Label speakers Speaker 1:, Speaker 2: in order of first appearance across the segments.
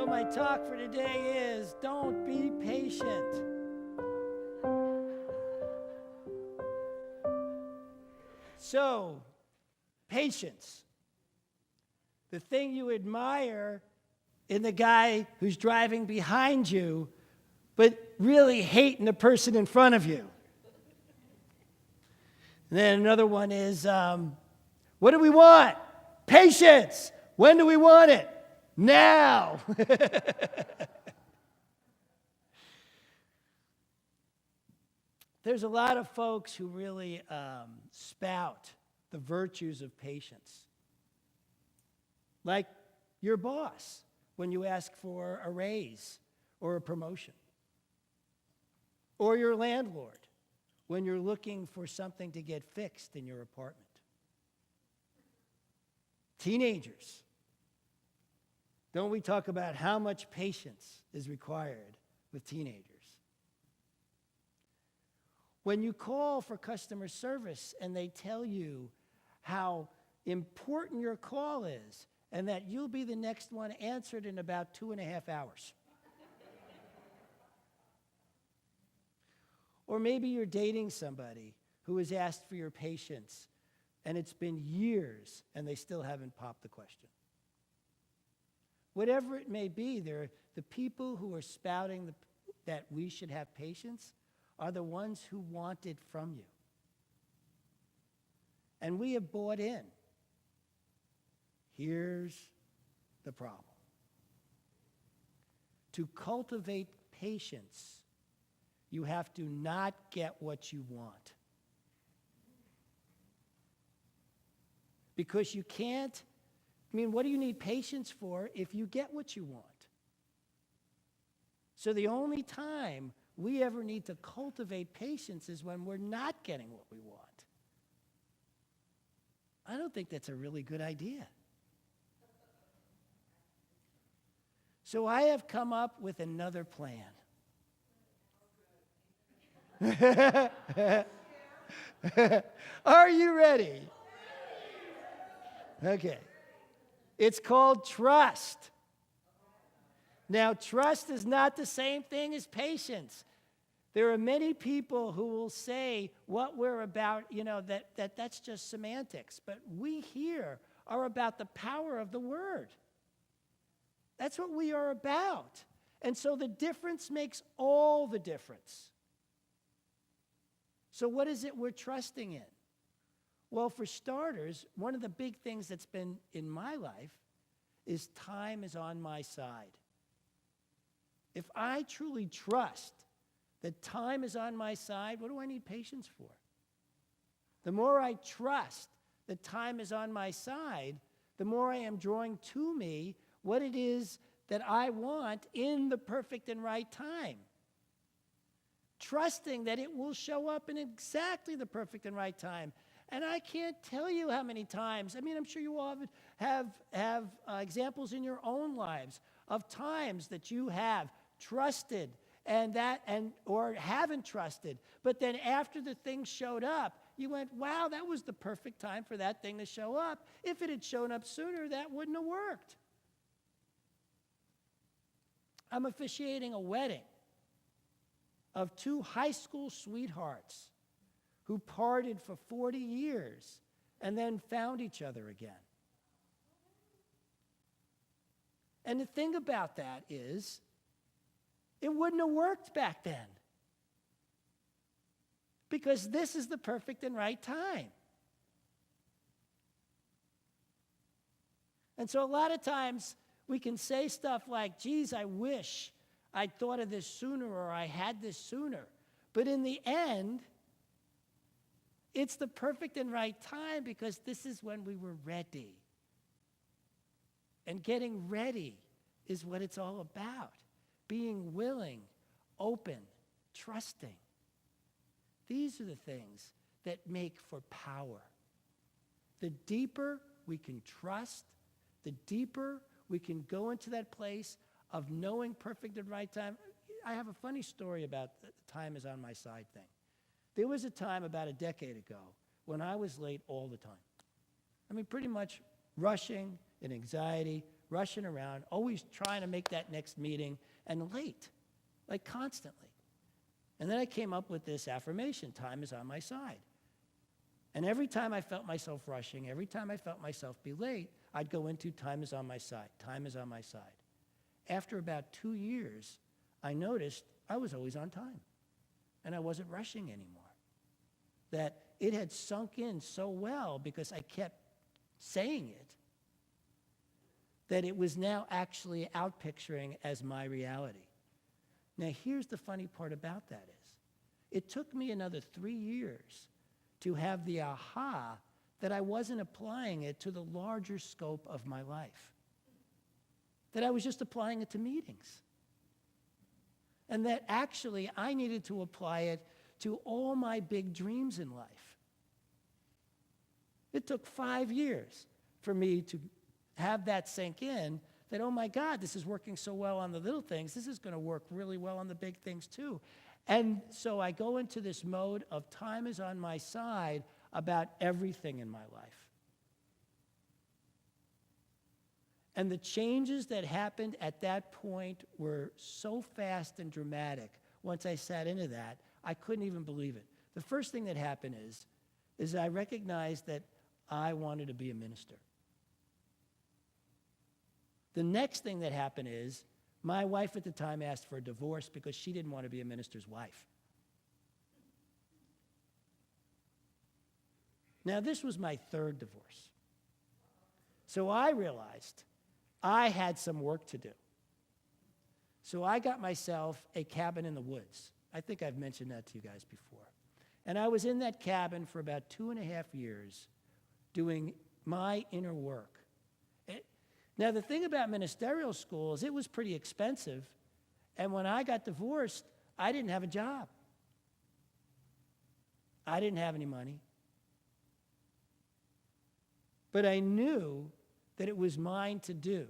Speaker 1: So my talk for today is, don't be patient. So, patience. The thing you admire in the guy who's driving behind you, but really hating the person in front of you. And then another one is, what do we want? Patience. When do we want it? Now. There's a lot of folks who really spout the virtues of patience. Like your boss when you ask for a raise or a promotion. Or your landlord when you're looking for something to get fixed in your apartment. Teenagers. Don't we talk about how much patience is required with teenagers? When you call for customer service and they tell you how important your call is and that you'll be the next one answered in about 2.5 hours. Or maybe you're dating somebody who has asked for your patience and it's been years and they still haven't popped the question. Whatever it may be, the people who are spouting that we should have patience are the ones who want it from you. And we have bought in. Here's the problem. To cultivate patience, you have to not get what you want. Because you can't, what do you need patience for if you get what you want? So the only time we ever need to cultivate patience is when we're not getting what we want. I don't think that's a really good idea. So I have come up with another plan. Are you ready? Okay. It's called trust. Now, trust is not the same thing as patience. There are many people who will say what we're about, that's just semantics. But we here are about the power of the word. That's what we are about. And so the difference makes all the difference. So what is it we're trusting in? Well, for starters, one of the big things that's been in my life is time is on my side. If I truly trust that time is on my side, what do I need patience for? The more I trust that time is on my side, the more I am drawing to me what it is that I want in the perfect and right time. Trusting that it will show up in exactly the perfect and right time. And I can't tell you how many times, I'm sure you all have examples in your own lives of times that you have trusted or haven't trusted, but then after the thing showed up, you went, wow, that was the perfect time for that thing to show up. If it had shown up sooner, that wouldn't have worked. I'm officiating a wedding of 2 high school sweethearts who parted for 40 years and then found each other again. And the thing about that is, it wouldn't have worked back then. Because this is the perfect and right time. And so a lot of times we can say stuff like, geez, I wish I'd thought of this sooner or I had this sooner. But in the end, it's the perfect and right time because this is when we were ready. And getting ready is what it's all about. Being willing, open, trusting. These are the things that make for power. The deeper we can trust, the deeper we can go into that place of knowing perfect and right time. I have a funny story about the time is on my side thing. There was a time about a decade ago when I was late all the time. Pretty much rushing and anxiety, rushing around, always trying to make that next meeting, and late, like constantly. And then I came up with this affirmation, time is on my side. And every time I felt myself rushing, every time I felt myself be late, I'd go into time is on my side, time is on my side. After about 2 years, I noticed I was always on time, and I wasn't rushing anymore. That it had sunk in so well because I kept saying it, that it was now actually outpicturing as my reality. Now, here's the funny part about that is, it took me another 3 years to have the aha that I wasn't applying it to the larger scope of my life, that I was just applying it to meetings, and that actually I needed to apply it to all my big dreams in life. It took 5 years for me to have that sink in, that, oh my God, this is working so well on the little things, this is going to work really well on the big things too. And so I go into this mode of time is on my side about everything in my life. And the changes that happened at that point were so fast and dramatic. Once I sat into that, I couldn't even believe it. The first thing that happened is I recognized that I wanted to be a minister. The next thing that happened is my wife at the time asked for a divorce because she didn't want to be a minister's wife. Now, this was my third divorce. So I realized I had some work to do. So I got myself a cabin in the woods. I think I've mentioned that to you guys before. And I was in that cabin for about 2.5 years doing my inner work. Now, the thing about ministerial school is it was pretty expensive. And when I got divorced, I didn't have a job. I didn't have any money. But I knew that it was mine to do.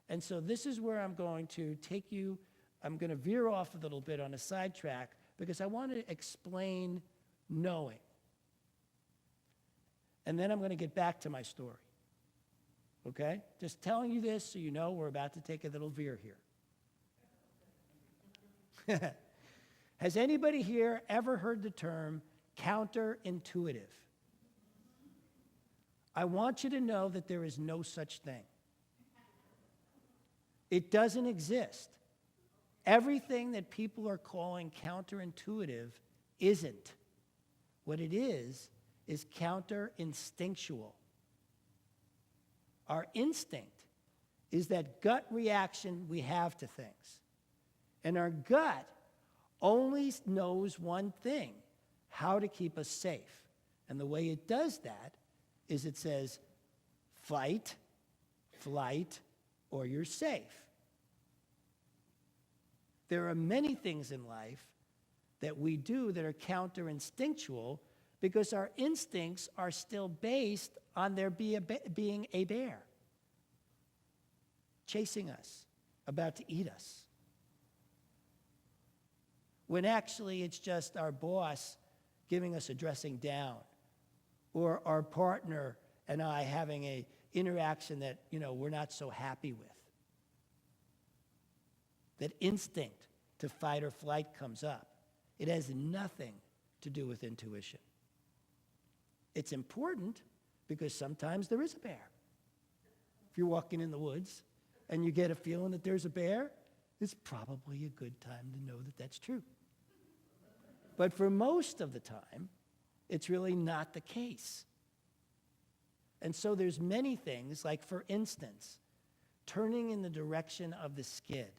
Speaker 1: And so this is where I'm going to take you. I'm going to veer off a little bit on a sidetrack because I want to explain knowing. And then I'm going to get back to my story. Okay? Just telling you this so you know we're about to take a little veer here. Has anybody here ever heard the term counterintuitive? I want you to know that there is no such thing. It doesn't exist. Everything that people are calling counterintuitive isn't. What it is counterinstinctual. Our instinct is that gut reaction we have to things. And our gut only knows one thing, how to keep us safe. And the way it does that is it says, fight, flight, or you're safe. There are many things in life that we do that are counterinstinctual because our instincts are still based on there being a bear chasing us, about to eat us. When actually it's just our boss giving us a dressing down, or our partner and I having an interaction that, we're not so happy with. That instinct to fight or flight comes up. It has nothing to do with intuition. It's important because sometimes there is a bear. If you're walking in the woods and you get a feeling that there's a bear, it's probably a good time to know that that's true. But for most of the time, it's really not the case. And so there's many things, like for instance, turning in the direction of the skid.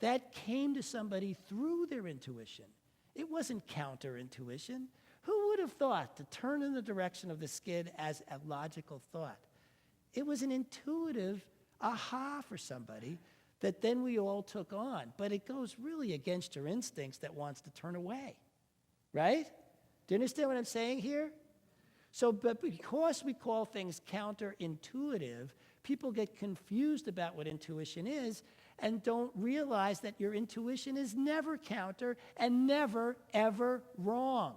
Speaker 1: That came to somebody through their intuition. It wasn't counterintuition. Who would have thought to turn in the direction of the skid as a logical thought? It was an intuitive aha for somebody that then we all took on. But it goes really against your instincts that wants to turn away, right? Do you understand what I'm saying here? So, but because we call things counterintuitive, people get confused about what intuition is and don't realize that your intuition is never counter and never, ever wrong.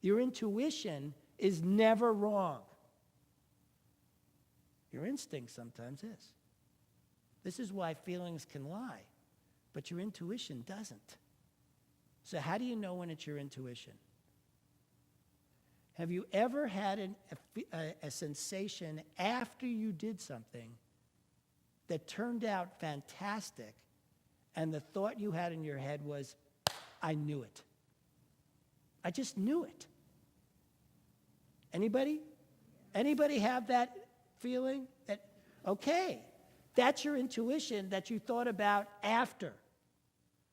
Speaker 1: Your intuition is never wrong. Your instinct sometimes is. This is why feelings can lie, but your intuition doesn't. So how do you know when it's your intuition? Have you ever had a sensation after you did something that turned out fantastic, and the thought you had in your head was, I knew it. I just knew it. Anybody? Anybody have that feeling? That, okay, that's your intuition that you thought about after.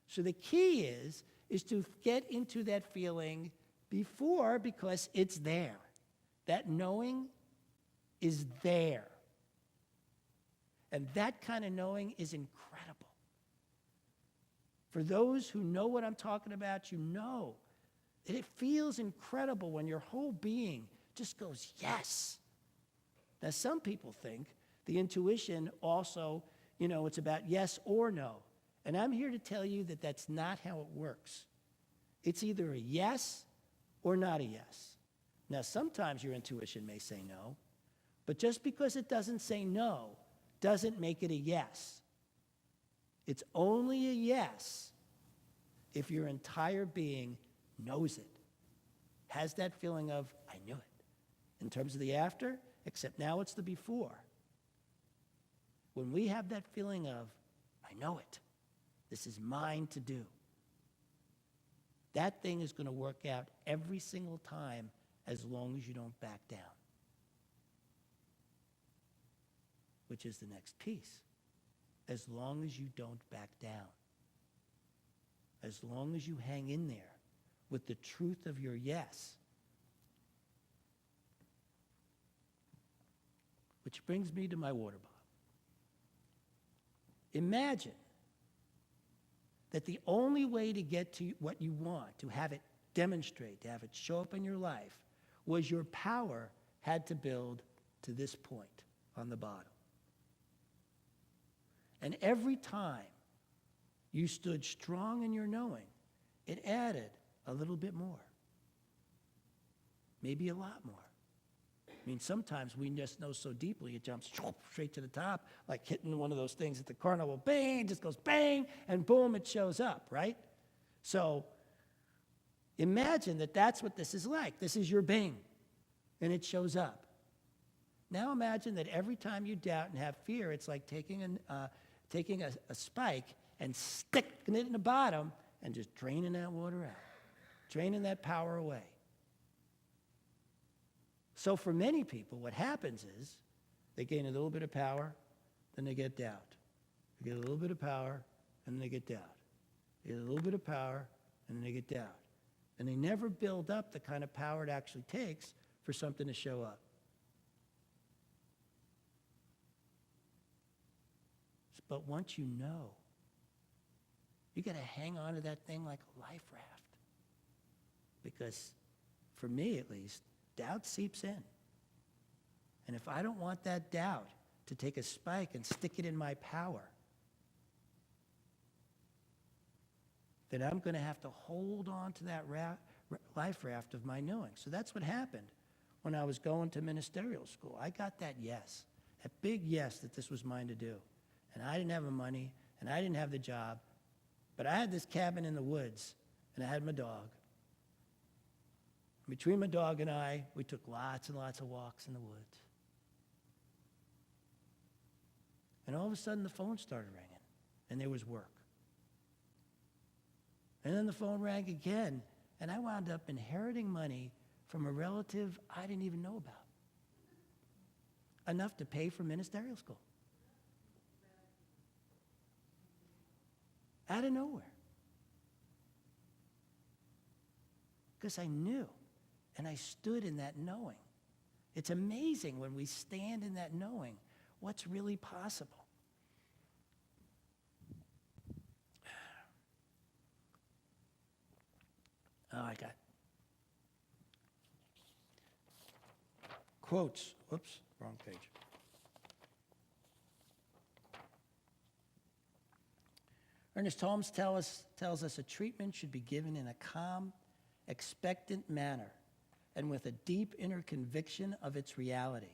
Speaker 1: So the key is to get into that feeling before, because it's there. That knowing is there. And that kind of knowing is incredible. For those who know what I'm talking about, you know that it feels incredible when your whole being just goes, yes. Now, some people think the intuition also, it's about yes or no. And I'm here to tell you that that's not how it works. It's either a yes or not a yes. Now, sometimes your intuition may say no, but just because it doesn't say no doesn't make it a yes. It's only a yes if your entire being knows it, has that feeling of, I knew it. In terms of the after, except now it's the before. When we have that feeling of, I know it, this is mine to do, that thing is going to work out every single time as long as you don't back down. Which is the next piece. As long as you don't back down. As long as you hang in there with the truth of your yes. Which brings me to my water bottle. Imagine that the only way to get to what you want, to have it demonstrate, to have it show up in your life, was your power had to build to this point on the bottom. And every time you stood strong in your knowing, it added a little bit more. Maybe a lot more. I mean, sometimes we just know so deeply, it jumps straight to the top, like hitting one of those things at the carnival. Bang, just goes bang, and boom, it shows up, right? So imagine that that's what this is like. This is your bing, and it shows up. Now imagine that every time you doubt and have fear, it's like taking a spike and sticking it in the bottom and just draining that water out, draining that power away. So for many people, what happens is they gain a little bit of power, then they get doubt. They get a little bit of power, and then they get doubt. They get a little bit of power, and then they get doubt. And they never build up the kind of power it actually takes for something to show up. But once you know, you got to hang on to that thing like a life raft. Because for me at least, doubt seeps in. And if I don't want that doubt to take a spike and stick it in my power, then I'm going to have to hold on to that life raft of my knowing. So that's what happened when I was going to ministerial school. I got that yes, that big yes that this was mine to do. And I didn't have the money, and I didn't have the job, but I had this cabin in the woods, and I had my dog. Between my dog and I, we took lots and lots of walks in the woods. And all of a sudden, the phone started ringing, and there was work. And then the phone rang again, and I wound up inheriting money from a relative I didn't even know about. Enough to pay for ministerial school. Out of nowhere. Because I knew. And I stood in that knowing. It's amazing when we stand in that knowing what's really possible. Oh, I got quotes. Whoops, wrong page. Ernest Holmes tells us a treatment should be given in a calm, expectant manner and with a deep inner conviction of its reality.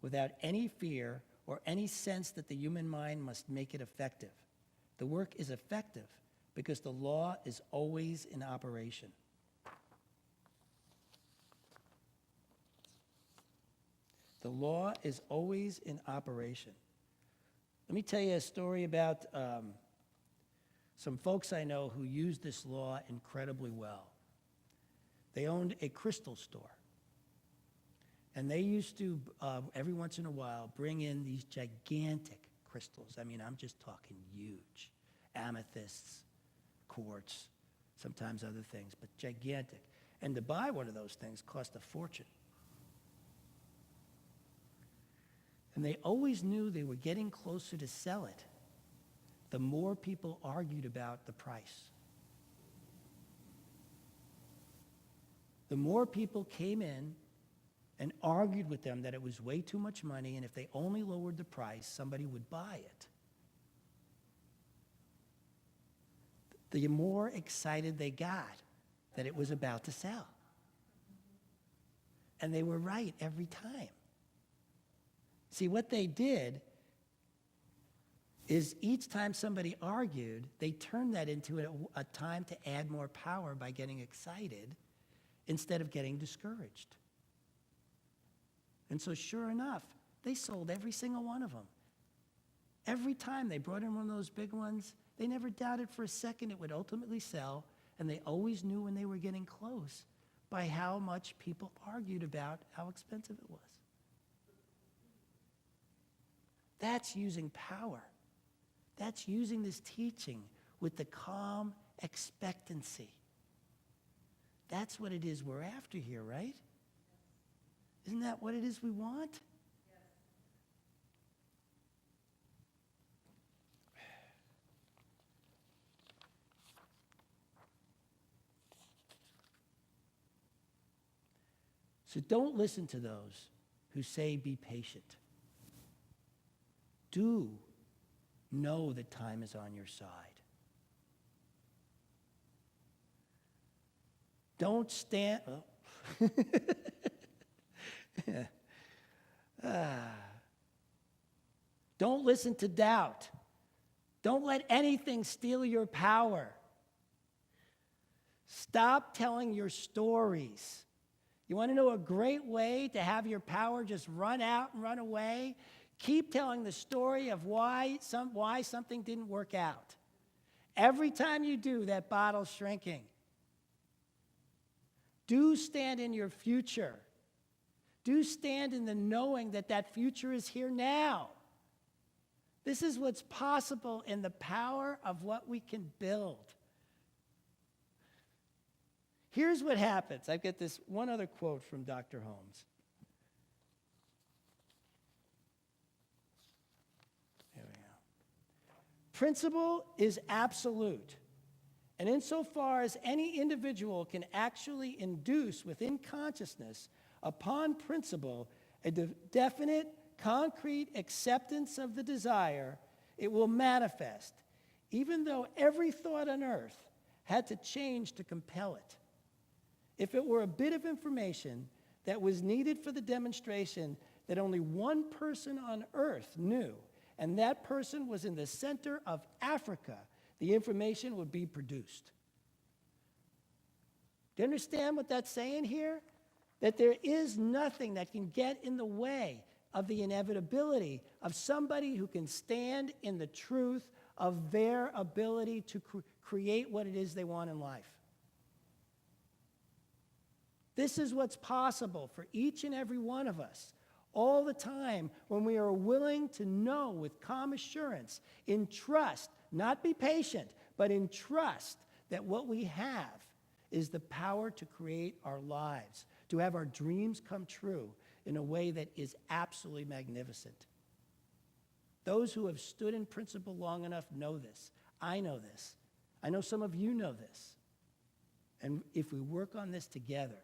Speaker 1: without any fear or any sense that the human mind must make it effective. The work is effective because the law is always in operation. The law is always in operation. Let me tell you a story about some folks I know who use this law incredibly well. They owned a crystal store. And they used to, every once in a while, bring in these gigantic crystals. I mean, I'm just talking huge. Amethysts, quartz, sometimes other things, but gigantic. And to buy one of those things cost a fortune. And they always knew they were getting closer to sell it, the more people argued about the price. The more people came in and argued with them that it was way too much money, and if they only lowered the price, somebody would buy it. The more excited they got that it was about to sell. And they were right every time. See, what they did is each time somebody argued, they turned that into a time to add more power by getting excited instead of getting discouraged. And so sure enough, they sold every single one of them. Every time they brought in one of those big ones, they never doubted for a second it would ultimately sell, and they always knew when they were getting close by how much people argued about how expensive it was. That's using power. That's using this teaching with the calm expectancy. That's what it is we're after here, right? Isn't that what it is we want? Yes. So don't listen to those who say be patient. Do know that time is on your side. Don't stand... Oh. Don't listen to doubt. Don't let anything steal your power. Stop telling your stories. You want to know a great way to have your power just run out and run away? Keep telling the story of why something didn't work out. Every time you do, that bottle's shrinking. Do stand in your future. Do stand in the knowing that that future is here now. This is what's possible in the power of what we can build. Here's what happens. I've got this one other quote from Dr. Holmes. Here we go. Principle is absolute. And insofar as any individual can actually induce within consciousness upon principle a definite, concrete acceptance of the desire, it will manifest, even though every thought on earth had to change to compel it. If it were a bit of information that was needed for the demonstration that only one person on earth knew, and that person was in the center of Africa, the information would be produced. Do you understand what that's saying here? That there is nothing that can get in the way of the inevitability of somebody who can stand in the truth of their ability to create what it is they want in life. This is what's possible for each and every one of us all the time when we are willing to know with calm assurance, in trust, not be patient, but in trust that what we have is the power to create our lives, to have our dreams come true in a way that is absolutely magnificent. Those who have stood in principle long enough know this. I know this. I know some of you know this. And if we work on this together,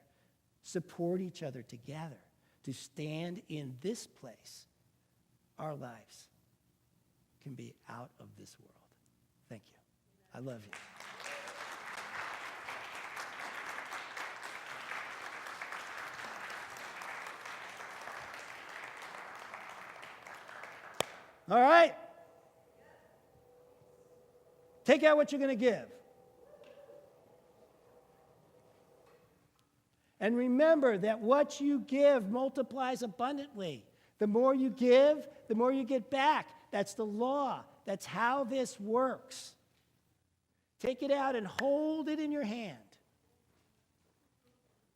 Speaker 1: support each other together to stand in this place, our lives can be out of this world. Thank you. I love you. All right? Take out what you're going to give. And remember that what you give multiplies abundantly. The more you give, the more you get back. That's the law. That's how this works. Take it out and hold it in your hand.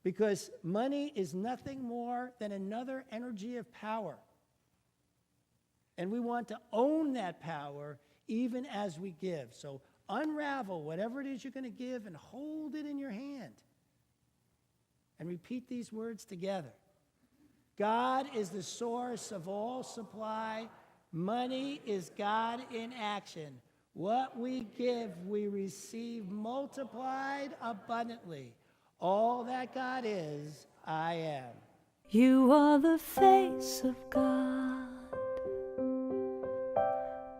Speaker 1: Because money is nothing more than another energy of power. And we want to own that power even as we give. So unravel whatever it is you're going to give and hold it in your hand. And repeat these words together. God is the source of all supply. Money is God in action. What we give, we receive multiplied abundantly. All that God is, I am.
Speaker 2: You are the face of God.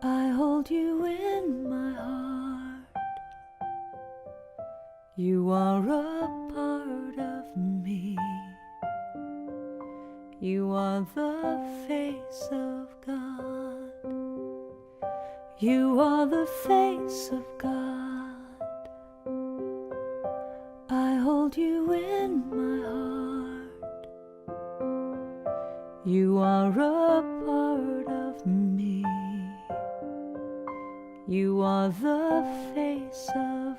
Speaker 2: I hold you in my heart. You are a part of me. You are the face of God. You are the face of God. I hold you in my heart. You are a part of me. You are the face of